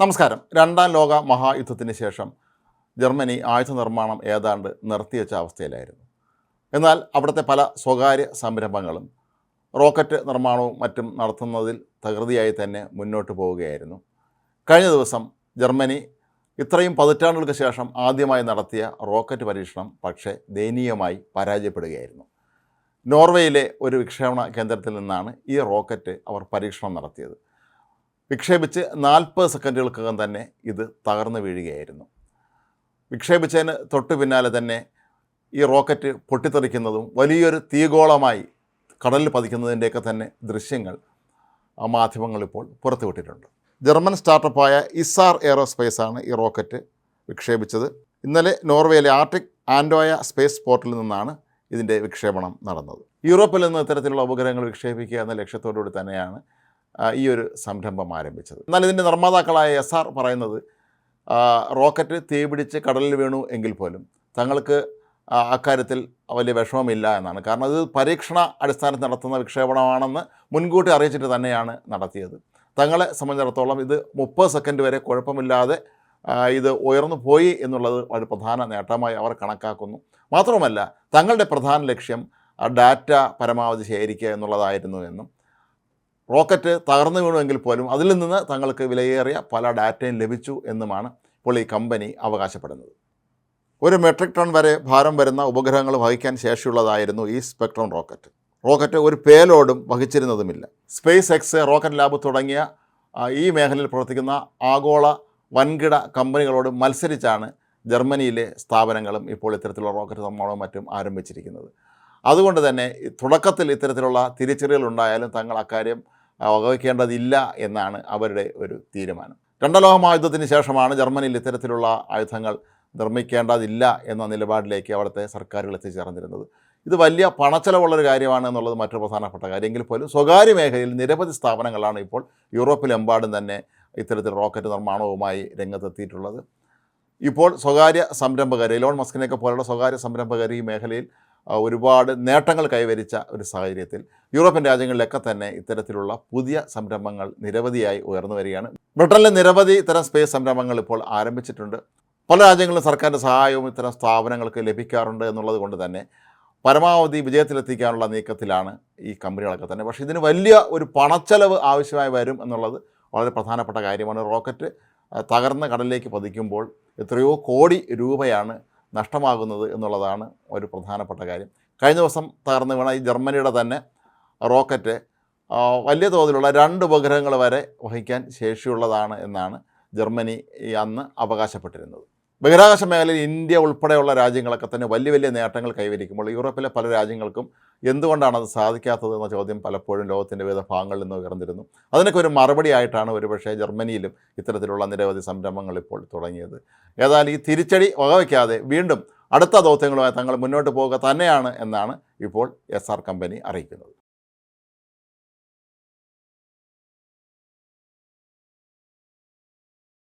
നമസ്കാരം. രണ്ടാം ലോക മഹായുദ്ധത്തിന് ശേഷം ജർമ്മനി ആയുധ നിർമ്മാണം ഏതാണ്ട് നിർത്തിവെച്ച അവസ്ഥയിലായിരുന്നു. എന്നാൽ അവിടുത്തെ പല സ്വകാര്യ സംരംഭങ്ങളും റോക്കറ്റ് നിർമ്മാണവും മറ്റും നടത്തുന്നതിൽ തകൃതിയായി തന്നെ മുന്നോട്ട് പോവുകയായിരുന്നു. കഴിഞ്ഞ ദിവസം ജർമ്മനി ഇത്രയും പതിറ്റാണ്ടുകൾക്ക് ശേഷം ആദ്യമായി നടത്തിയ റോക്കറ്റ് പരീക്ഷണം പക്ഷേ ദയനീയമായി പരാജയപ്പെടുകയായിരുന്നു. നോർവേയിലെ ഒരു വിക്ഷേപണ കേന്ദ്രത്തിൽ നിന്നാണ് ഈ റോക്കറ്റ് അവർ പരീക്ഷണം നടത്തിയത്. വിക്ഷേപിച്ച് 40 സെക്കൻഡുകൾക്കകം തന്നെ ഇത് തകർന്നു വീഴുകയായിരുന്നു. വിക്ഷേപിച്ചതിന് തൊട്ടു പിന്നാലെ തന്നെ ഈ റോക്കറ്റ് പൊട്ടിത്തെറിക്കുന്നതും വലിയൊരു തീഗോളമായി കടലിൽ പതിക്കുന്നതിൻ്റെയൊക്കെ തന്നെ ദൃശ്യങ്ങൾ മാധ്യമങ്ങളിപ്പോൾ പുറത്തുവിട്ടിട്ടുണ്ട്. ജർമ്മൻ സ്റ്റാർട്ടപ്പായ ഇസാർ എയറോസ്പേസാണ് ഈ റോക്കറ്റ് വിക്ഷേപിച്ചത്. ഇന്നലെ നോർവേയിലെ ആർട്ടിക് ആൻഡോയ സ്പേസ് പോർട്ടിൽ നിന്നാണ് ഇതിൻ്റെ വിക്ഷേപണം നടന്നത്. യൂറോപ്പിൽ നിന്ന് ഇത്തരത്തിലുള്ള ഉപഗ്രഹങ്ങൾ വിക്ഷേപിക്കുക എന്ന ലക്ഷ്യത്തോടുകൂടി തന്നെയാണ് ഈ ഒരു സംരംഭം ആരംഭിച്ചത്. എന്നാൽ ഇതിൻ്റെ നിർമ്മാതാക്കളായ എസ്ആർ പറയുന്നത് റോക്കറ്റ് തീപിടിച്ച് കടലിൽ വീണു എങ്കിൽ പോലും തങ്ങൾക്ക് അക്കാര്യത്തിൽ വലിയ വിഷമമില്ല എന്നാണ്. കാരണം ഇത് പരീക്ഷണ അടിസ്ഥാനത്തിൽ നടത്തുന്ന വിക്ഷേപണമാണെന്ന് മുൻകൂട്ടി അറിയിച്ചിട്ട് തന്നെയാണ് നടത്തിയത്. തങ്ങളെ സംബന്ധിച്ചിടത്തോളം ഇത് 30 സെക്കൻഡ് വരെ കുഴപ്പമില്ലാതെ ഇത് ഉയർന്നു പോയി എന്നുള്ളത് ഒരു പ്രധാന നേട്ടമായി അവർ കണക്കാക്കുന്നു. മാത്രമല്ല തങ്ങളുടെ പ്രധാന ലക്ഷ്യം ഡാറ്റ പരമാവധി ശേഖരിക്കുക എന്നുള്ളതായിരുന്നു എന്നും റോക്കറ്റ് തകർന്നു വീണുവെങ്കിൽ പോലും അതിൽ നിന്ന് തങ്ങൾക്ക് വിലയേറിയ പല ഡാറ്റയും ലഭിച്ചു എന്നുമാണ് ഇപ്പോൾ ഈ കമ്പനി അവകാശപ്പെടുന്നത്. 1 മെട്രിക് ടൺ വരെ ഭാരം വരുന്ന ഉപഗ്രഹങ്ങൾ വഹിക്കാൻ ശേഷിയുള്ളതായിരുന്നു ഈ സ്പെക്ട്രം റോക്കറ്റ് ഒരു പേലോഡും വഹിച്ചിരുന്നതുമില്ല. സ്പേസ് എക്സ്, റോക്കറ്റ് ലാബ് തുടങ്ങിയ ഈ മേഖലയിൽ പ്രവർത്തിക്കുന്ന ആഗോള വൻകിട കമ്പനികളോട് മത്സരിച്ചാണ് ജർമ്മനിയിലെ സ്ഥാപനങ്ങളും ഇപ്പോൾ ഇത്തരത്തിലുള്ള റോക്കറ്റ് നിർമ്മാണവും മറ്റും ആരംഭിച്ചിരിക്കുന്നത്. അതുകൊണ്ട് തന്നെ തുടക്കത്തിൽ ഇത്തരത്തിലുള്ള തിരിച്ചറിയലുണ്ടായാലും തങ്ങൾ അക്കാര്യം വകവയ്ക്കേണ്ടതില്ല എന്നാണ് അവരുടെ ഒരു തീരുമാനം. രണ്ടാം ലോക മഹായുദ്ധത്തിന് ശേഷമാണ് ജർമ്മനിയിൽ ഇത്തരത്തിലുള്ള ആയുധങ്ങൾ നിർമ്മിക്കേണ്ടതില്ല എന്ന നിലപാടിലേക്ക് അവിടുത്തെ സർക്കാരുകൾ എത്തിച്ചേർന്നിരുന്നത്. ഇത് വലിയ പണച്ചെലവുള്ളൊരു കാര്യമാണ് എന്നുള്ളത് മറ്റൊരു പ്രധാനപ്പെട്ട കാര്യം. എങ്കിൽ പോലും സ്വകാര്യ മേഖലയിൽ നിരവധി സ്ഥാപനങ്ങളാണ് ഇപ്പോൾ യൂറോപ്പിലെമ്പാടും തന്നെ ഇത്തരത്തിൽ റോക്കറ്റ് നിർമ്മാണവുമായി രംഗത്തെത്തിയിട്ടുള്ളത്. ഇപ്പോൾ സ്വകാര്യ സംരംഭകർ, എലോൺ മസ്കിനെയൊക്കെ പോലുള്ള സ്വകാര്യ സംരംഭകർ ഈ മേഖലയിൽ ഒരുപാട് നേട്ടങ്ങൾ കൈവരിച്ച ഒരു സാഹചര്യത്തിൽ യൂറോപ്യൻ രാജ്യങ്ങളിലൊക്കെ തന്നെ ഇത്തരത്തിലുള്ള പുതിയ സംരംഭങ്ങൾ നിരവധിയായി ഉയർന്നു വരികയാണ്. ബ്രിട്ടനിലെ നിരവധി ഇത്തരം സ്പേസ് സംരംഭങ്ങൾ ഇപ്പോൾ ആരംഭിച്ചിട്ടുണ്ട്. പല രാജ്യങ്ങളിലും സർക്കാരിൻ്റെ സഹായവും ഇത്തരം സ്ഥാപനങ്ങൾക്ക് ലഭിക്കാറുണ്ട് എന്നുള്ളത് കൊണ്ട് തന്നെ പരമാവധി വിജയത്തിലെത്തിക്കാനുള്ള നീക്കത്തിലാണ് ഈ കമ്പനികളൊക്കെ തന്നെ. പക്ഷേ ഇതിന് വലിയ ഒരു പണച്ചെലവ് ആവശ്യമായി വരും എന്നുള്ളത് വളരെ പ്രധാനപ്പെട്ട കാര്യമാണ്. റോക്കറ്റ് തകർന്ന് കടലിലേക്ക് പതിക്കുമ്പോൾ എത്രയോ കോടി രൂപയാണ് നഷ്ടമാകുന്നത് എന്നുള്ളതാണ് ഒരു പ്രധാനപ്പെട്ട കാര്യം. കഴിഞ്ഞ ദിവസം തകർന്നു വീണ ഈ ജർമ്മനിയുടെ തന്നെ റോക്കറ്റ് വലിയ തോതിലുള്ള 2 ഉപഗ്രഹങ്ങൾ വരെ വഹിക്കാൻ ശേഷിയുള്ളതാണ് എന്നാണ് ജർമ്മനി അന്ന് അവകാശപ്പെട്ടിരുന്നത്. ബഹിരാകാശ മേഖലയിൽ ഇന്ത്യ ഉൾപ്പെടെയുള്ള രാജ്യങ്ങളൊക്കെ തന്നെ വലിയ വലിയ നേട്ടങ്ങൾ കൈവരിക്കുമ്പോൾ യൂറോപ്പിലെ പല രാജ്യങ്ങൾക്കും എന്തുകൊണ്ടാണ് അത് സാധിക്കാത്തത് എന്ന ചോദ്യം പലപ്പോഴും ലോകത്തിൻ്റെ വിവിധ ഭാഗങ്ങളിൽ നിന്ന് ഉയർന്നിരുന്നു. അതിനൊക്കെ ഒരു മറുപടി ആയിട്ടാണ് ഒരുപക്ഷേ ജർമ്മനിയിലും ഇത്തരത്തിലുള്ള നിരവധി സംരംഭങ്ങൾ ഇപ്പോൾ തുടങ്ങിയത്. ഏതായാലും ഈ തിരിച്ചടി വകവയ്ക്കാതെ വീണ്ടും അടുത്ത ദൗത്യങ്ങളുമായി തങ്ങൾ മുന്നോട്ട് പോവുക തന്നെയാണ് എന്നാണ് ഇപ്പോൾ എസ്ആർ കമ്പനി അറിയിക്കുന്നത്.